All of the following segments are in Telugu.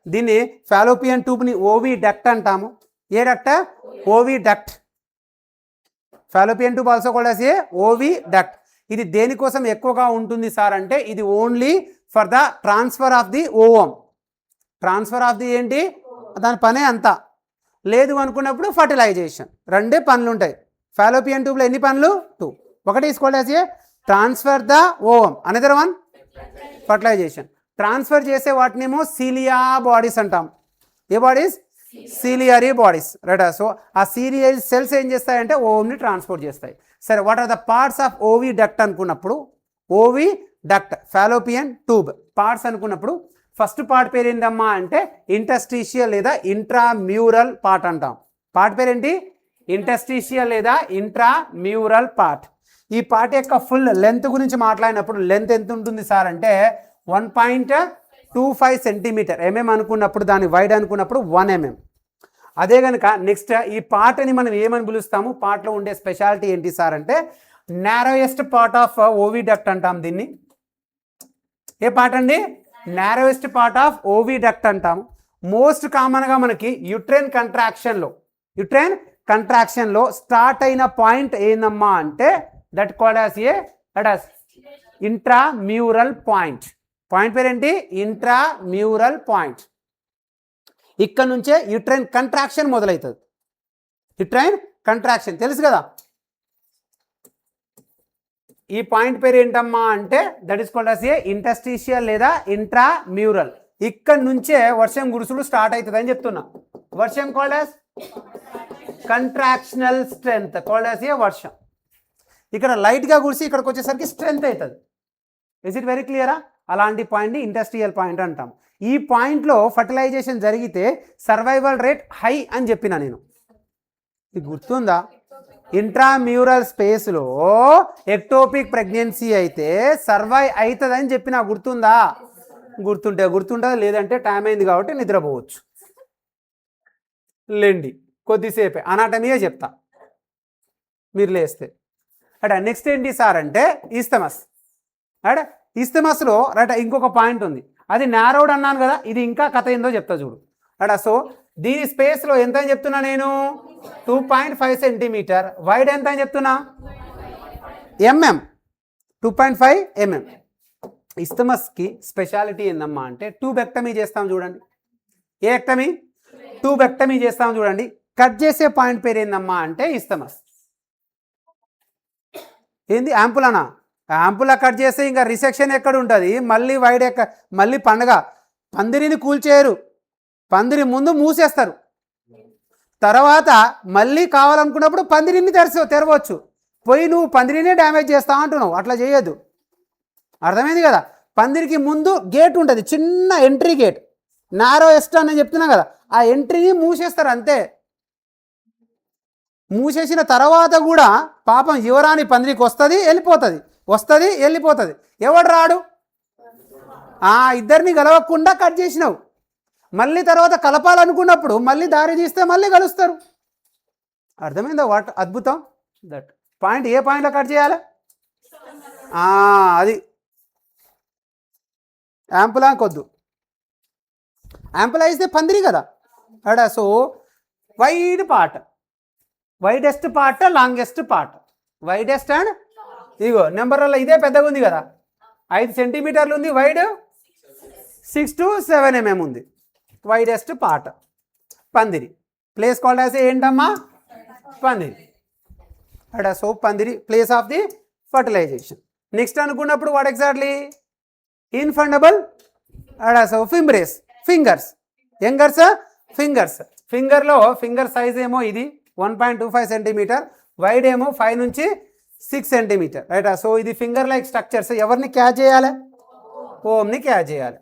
దీన్ని ఫాలోపియన్ ట్యూబ్ని ఓవి డక్ట్ అంటాము. ఏ duct? Oviduct. Fallopian tube also called as a oviduct. ఇది దేనికోసం ఎక్కువగా ఉంటుంది సార్ అంటే ఇది only for the transfer of the ovum. Transfer of the ఏంటి దాని పనే అంతా. లేదు అనుకున్నప్పుడు ఫర్టిలైజేషన్. రెండే పనులు ఉంటాయి ఫాలోపియన్ ట్యూబ్లో. ఎన్ని పనులు? 2. ఒకటి is called as a transfer the ovum, another one fertilisation. ట్రాన్స్ఫర్ చేసే వాటినేమో సీలియా బాడీస్ అంటాం. ఏ bodies? Ciliary bodies, right. So ఆ సీలియరీ సెల్స్ ఏం చేస్తాయంటే ఓవ్ని ట్రాన్స్పోర్ట్ చేస్తాయి. సరే, what are the parts of oviduct అనుకున్నప్పుడు, oviduct Fallopian tube parts అనుకున్నప్పుడు ఫస్ట్ పార్ట్ పేరు ఏంటమ్మా అంటే ఇంటర్స్టిషియల్ లేదా ఇంట్రామ్యూరల్ పార్ట్ అంటాం. పార్ట్ పేరేంటి? ఇంటర్స్టిషియల్ లేదా ఇంట్రామ్యూరల్ పార్ట్. ఈ పార్ట్ యొక్క ఫుల్ లెంత్ గురించి మాట్లాడినప్పుడు లెంత్ ఎంత ఉంటుంది సార్ అంటే 1.25 సెంటీమీటర్. అనుకున్నప్పుడు దాని వైడ్ అనుకున్నప్పుడు 1 mm. అదే కనుక నెక్స్ట్ ఈ పార్ట్ని మనం ఏమని పిలుస్తాము? పార్ట్లో ఉండే స్పెషాలిటీ ఏంటి సార్ అంటే narrowest part of oviduct అంటాం దీన్ని. ఏ పార్ట్ అండి? Narrowest part of oviduct అంటాము. మోస్ట్ కామన్గా మనకి యుట్రైన్ కంట్రాక్షన్లో స్టార్ట్ అయిన పాయింట్ ఏందమ్మా అంటే that called as a intramural point. Point పేరేంటి? Intramural point. ఇక్కడ నుంచే యుట్రైన్ కంట్రాక్షన్ మొదలవుతుంది. యుట్రైన్ కంట్రాక్షన్ తెలుసు కదా. ఈ పాయింట్ పేరు ఏంటమ్మా అంటే that is called as a interstitial లేదా ఇంట్రామ్యూరల్. ఇక్కడ నుంచే వర్షం గురుసుడు స్టార్ట్ అవుతుంది అని చెప్తున్నా. వర్షం called as contractional strength, called as a వర్షం. ఇక్కడ లైట్గా కురిసి ఇక్కడికి వచ్చేసరికి స్ట్రెంత్ అవుతుంది. ఇస్ ఇట్ వెరీ క్లియరా? అలాంటి పాయింట్ని ఇండస్ట్రియల్ పాయింట్ అంటాం. ఈ పాయింట్లో ఫర్టిలైజేషన్ జరిగితే సర్వైవల్ రేట్ హై అని చెప్పిన నేను. ఇది గుర్తుందా? ఇంట్రామ్యూరల్ స్పేస్లో ఎక్టోపిక్ ప్రెగ్నెన్సీ అయితే సర్వైవ్ అవుతుంది అని చెప్పిన. గుర్తుందా? గుర్తుంటుంది, లేదంటే టైం అయింది కాబట్టి నిద్రపోవచ్చు. లేండి కొద్దిసేపే అనాటమీయే చెప్తా మీరు లేస్తే. అట నెక్స్ట్ ఏంటి సార్ అంటే ఈస్థమస్. అట ఈస్థమస్లో రైట్ ఇంకొక పాయింట్ ఉంది, అది నారోడ్ అన్నాను కదా. ఇది ఇంకా కథ ఏందో చెప్తా చూడు. అట సో దీని స్పేస్లో ఎంత అని చెప్తున్నా నేను? 2.5 సెంటీమీటర్. వైడ్ ఎంత అని చెప్తున్నా? mm 2.5 mm. ఈస్థమస్కి స్పెషాలిటీ ఏందమ్మా అంటే ట్యూబెక్టమీ చేస్తాం చూడండి. ఏ ఎక్టమీ? ట్యూబెక్టమీ చేస్తాం చూడండి. కట్ చేసే పాయింట్ పేరు ఏందమ్మా అంటే ఈస్థమస్. ఏంది? యాంపులనా? యాంపులా కట్ చేస్తే ఇంకా రిసెక్షన్ ఎక్కడ ఉంటుంది? మళ్ళీ వైడ్ మళ్ళీ పండగ. పందిరిని కూల్చేయరు, పందిరి ముందు మూసేస్తారు. తర్వాత మళ్ళీ కావాలనుకున్నప్పుడు పందిరిని తెరవచ్చు. పోయి నువ్వు పందిరినే డ్యామేజ్ చేస్తావు అంటున్నావు. అట్లా చేయొద్దు. అర్థమైంది కదా? పందిరికి ముందు గేట్ ఉంటుంది, చిన్న ఎంట్రీ గేట్, నారోయెస్ట్ అని చెప్తున్నా కదా. ఆ ఎంట్రీని మూసేస్తారు అంతే. మూసేసిన తర్వాత కూడా పాపం యువరాణి పందిరికి వస్తుంది వెళ్ళిపోతుంది. ఎవడు రాడు? ఇద్దరిని కలవకుండా కట్ చేసినావు. మళ్ళీ తర్వాత కలపాలనుకున్నప్పుడు మళ్ళీ దారి తీస్తే మళ్ళీ కలుస్తారు. అర్థమైందా? వాట్ అద్భుతం. దట్ పాయింట్ ఏ పాయింట్లో కట్ చేయాలి? అది యాంపులా కొద్దు. యాంపులా ఇస్తే పందిరి కదా. So wide part, widest part, longest part. Widest and ఇగో నెంబర్లలో ఇదే పెద్దగా ఉంది కదా, 5 సెంటీమీటర్లు ఉంది వైడ్, 6 to 7 mm ఉంది. వైడెస్ట్ పార్ట్ పందిరి. ప్లేస్ కాల్డ్ యాజ్ ఏంటమ్మా? పందిరి. సో పందిరి place of the fertilisation. Next అనుకున్నప్పుడు what exactly? Infundibulum so fimbriae, fingers. ఫింగర్లో ఫింగర్ సైజ్ ఏమో ఇది 1.25 సెంటీమీటర్, వైడ్ ఏమో 5 నుంచి 6 సెంటీమీటర్, రైట్. సో ఇది ఫింగర్ లైక్ స్ట్రక్చర్స్. ఎవరిని క్యాచ్ చేయాలి? ఓమ్ని క్యాచ్ చేయాలి.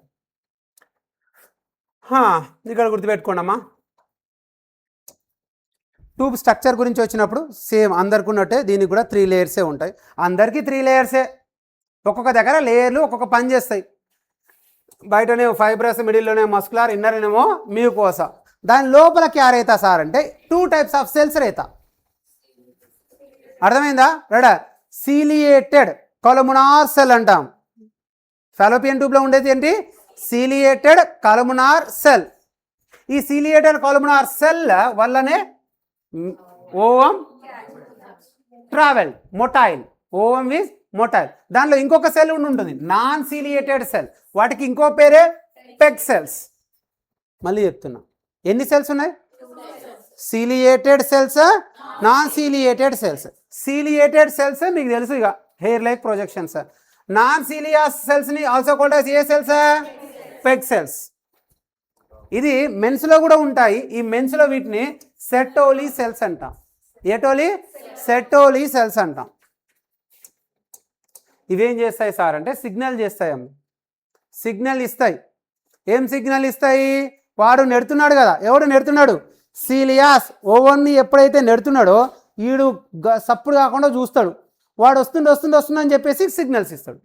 ఇక్కడ గుర్తుపెట్టుకోండమ్మా. ట్యూబ్ స్ట్రక్చర్ గురించి వచ్చినప్పుడు సేమ్ అందరికి ఉన్నట్టే దీనికి కూడా 3 లేయర్సే ఉంటాయి. అందరికీ 3 లేయర్సే. ఒక్కొక్క దగ్గర లేయర్లు ఒక్కొక్క పని చేస్తాయి. బయటనేమో ఫైబ్రస్, మిడిల్లోనే మస్కులర్, ఇన్నర్నేమో మ్యూకోసా. దాని లోపల క్యా రేతా సార్ అంటే 2 types ఆఫ్ సెల్స్ రేతా. అర్థమైందా? రైట్. సీలియేటెడ్ కొలమునార్ సెల్ అంటాం. ఫాలోపియన్ ట్యూబ్లో ఉండేది ఏంటి? ciliated columnar cell. ఈ ciliated columnar cell వల్లనే ovum travel motile. ovum is motile. దానిలో ఇంకొక సెల్ ఉంటుంది నాన్ ciliated సెల్, వాటికి ఇంకో పేరే పెగ్ సెల్స్. మళ్ళీ చెప్తున్నా, ఎన్ని సెల్స్ ఉన్నాయి? ciliated cells, non ciliated cells. ciliated cells మీకు తెలుసు ఇక hair like projections. Non ciliated cells ని ఆల్సో కాల్డ్ as ఏ సెల్స్? Peg cells. ఇది మెన్స్ లో కూడా ఉంటాయి. ఈ మెన్స్ లో వీటిని సెటోలీ సెల్స్ అంటాం. ఏటోలీ? సెటోలీ సెల్స్ అంటాం. ఇవేం చేస్తాయి సార్ అంటే సిగ్నల్ చేస్తాయి అమ్మ, సిగ్నల్ ఇస్తాయి. ఏం సిగ్నల్ ఇస్తాయి? వాడు నెడుతున్నాడు కదా, ఎవడు నెడుతున్నాడు? సీలియాస్ ఓవన్ని ఎప్పుడైతే నెడుతున్నాడో వీడు సప్పుడు కాకుండా చూస్తాడు, వాడు వస్తుంది అని చెప్పేసి సిగ్నల్స్ ఇస్తాడు.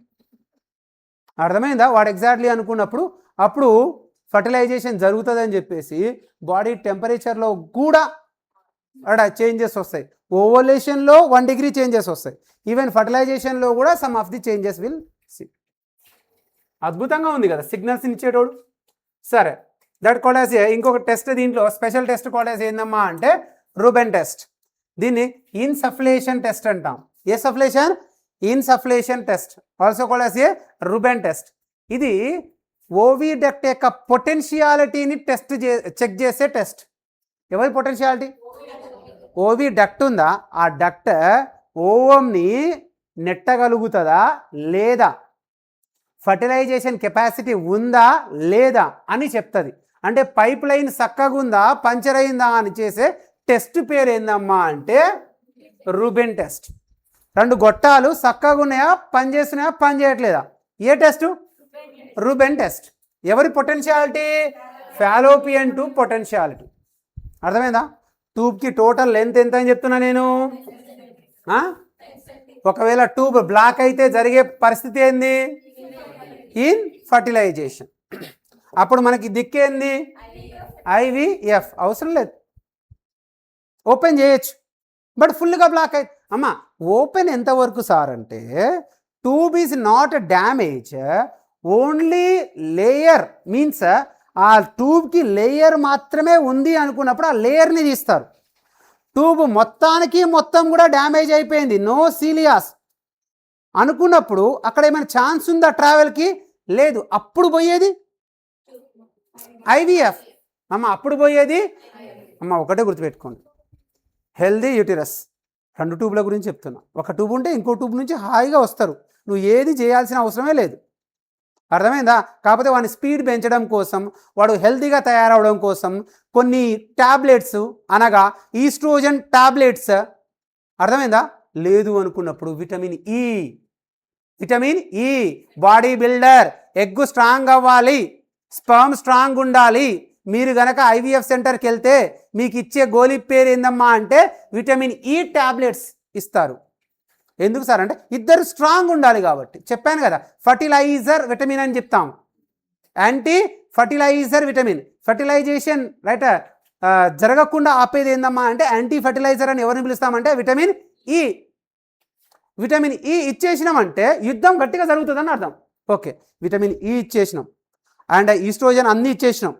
అర్థమైందా? వాడు ఎగ్జాక్ట్లీ అనుకున్నప్పుడు అప్పుడు ఫర్టిలైజేషన్ జరుగుతుందని చెప్పేసి బాడీ టెంపరేచర్లో కూడా అక్కడ చేంజెస్ వస్తాయి. ఓవలేషన్లో 1 degree చేంజెస్ వస్తాయి. ఈవెన్ ఫర్టిలైజేషన్లో కూడా some of the changes will see. అద్భుతంగా ఉంది కదా సిగ్నల్స్ ఇచ్చేటోడు. సరే, దట్ కాల్డ్ యాజ్ ఇంకొక టెస్ట్, దీంట్లో స్పెషల్ టెస్ట్ కాల్డ్ యాజ్ ఏందమ్మా అంటే రూబెన్ టెస్ట్. దీన్ని ఇన్సఫ్లేషన్ టెస్ట్ అంటాం. ఏ సఫ్లేషన్? Insufflation test, also called as a Rubin test. ఇది ఓవిడక్ట్ యొక్క పొటెన్షియాలిటీని చెక్ చేసే టెస్ట్. ఎవరి పొటెన్షియాలిటీ? ఓవిడక్ట్ ఉందా, ఆ డక్ట్ ఓవంని నెట్టగలుగుతుందా లేదా, ఫర్టిలైజేషన్ కెపాసిటీ ఉందా లేదా అని చెప్తుంది. అంటే పైప్ లైన్ చక్కగా ఉందా పంచర్ అయిందా అని చేసే టెస్ట్ పేరు ఏందమ్మా అంటే రూబెన్ టెస్ట్. 2 గొట్టాలు చక్కగా ఉన్నాయా, పనిచేస్తున్నాయా, పని చేయట్లేదా, ఏ టెస్ట్? Reuben test. ఎవరి పొటెన్షియాలిటీ? Fallopian tube potentiality. అర్థమైందా? ట్యూబ్కి టోటల్ లెంత్ ఎంత అని చెప్తున్నా నేను. ఒకవేళ ట్యూబ్ బ్లాక్ అయితే జరిగే పరిస్థితి ఏంది? In fertilization. అప్పుడు మనకి దిక్కేంది? IVF. అవసరం లేదు, ఓపెన్ చేయొచ్చు, బట్ ఫుల్గా బ్లాక్ అయితే అమ్మా ఓపెన్ ఎంతవరకు సార్ అంటే tube is not damage, only layer means ఆ ట్యూబ్కి లేయర్ మాత్రమే ఉంది అనుకున్నప్పుడు ఆ లేయర్ని తీస్తారు. ట్యూబ్ మొత్తం కూడా డ్యామేజ్ అయిపోయింది, నో సీలియాస్ అనుకున్నప్పుడు అక్కడ ఏమైనా ఛాన్స్ ఉందా ట్రావెల్కి? లేదు. అప్పుడు పోయేది IVF అమ్మ. అప్పుడు పోయేది అమ్మ ఒకటే గుర్తుపెట్టుకోండి, హెల్దీ యూటిరస్. 2 ట్యూబ్ల గురించి చెప్తున్నా. ఒక ట్యూబ్ ఉంటే ఇంకో ట్యూబ్ నుంచి హాయిగా వస్తారు, నువ్వు ఏది చేయాల్సిన అవసరమే లేదు. అర్థమైందా? కాకపోతే వాడిని స్పీడ్ పెంచడం కోసం, వాడు హెల్తీగా తయారవడం కోసం కొన్ని ట్యాబ్లెట్స్ అనగా ఈస్ట్రోజన్ ట్యాబ్లెట్స్, అర్థమైందా? లేదు అనుకున్నప్పుడు vitamin E body builder. Egg strong అవ్వాలి, స్పర్మ్ స్ట్రాంగ్ ఉండాలి. మీరు గనక IVF సెంటర్కి వెళ్తే మీకు ఇచ్చే గోళీ పేరు ఏందమ్మా అంటే విటమిన్ E ట్యాబ్లెట్స్ ఇస్తారు. ఎందుకు సార్ అంటే ఇద్దరు స్ట్రాంగ్ ఉండాలి కాబట్టి. చెప్పాను కదా, ఫర్టిలైజర్ విటమిన్ అని చెప్తాం, anti fertiliser vitamin. Fertilisation right జరగకుండా ఆపేది ఏందమ్మా అంటే యాంటీ ఫర్టిలైజర్ అని ఎవరిని పిలుస్తామంటే విటమిన్ E. విటమిన్ E ఇచ్చేసినామంటే యుద్ధం గట్టిగా జరుగుతుందని అర్థం. ఓకే, విటమిన్ E ఇచ్చేసినాం అండ్ ఈస్ట్రోజన్ అన్నీ ఇచ్చేసినాం,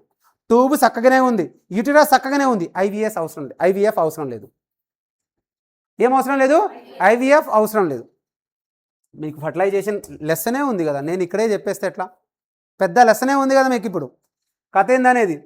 ట్యూబ్ చక్కగానే ఉంది, యూటిరస్ చక్కగానే ఉంది, IVF అవసరం లేదు. ఏం అవసరం లేదు? IVF అవసరం లేదు. మీకు ఫర్టిలైజేషన్ లెసనే ఉంది కదా, నేను ఇక్కడే చెప్పేస్తే ఎట్లా? పెద్ద లెసనే ఉంది కదా మీకు. ఇప్పుడు కథ ఏందనేది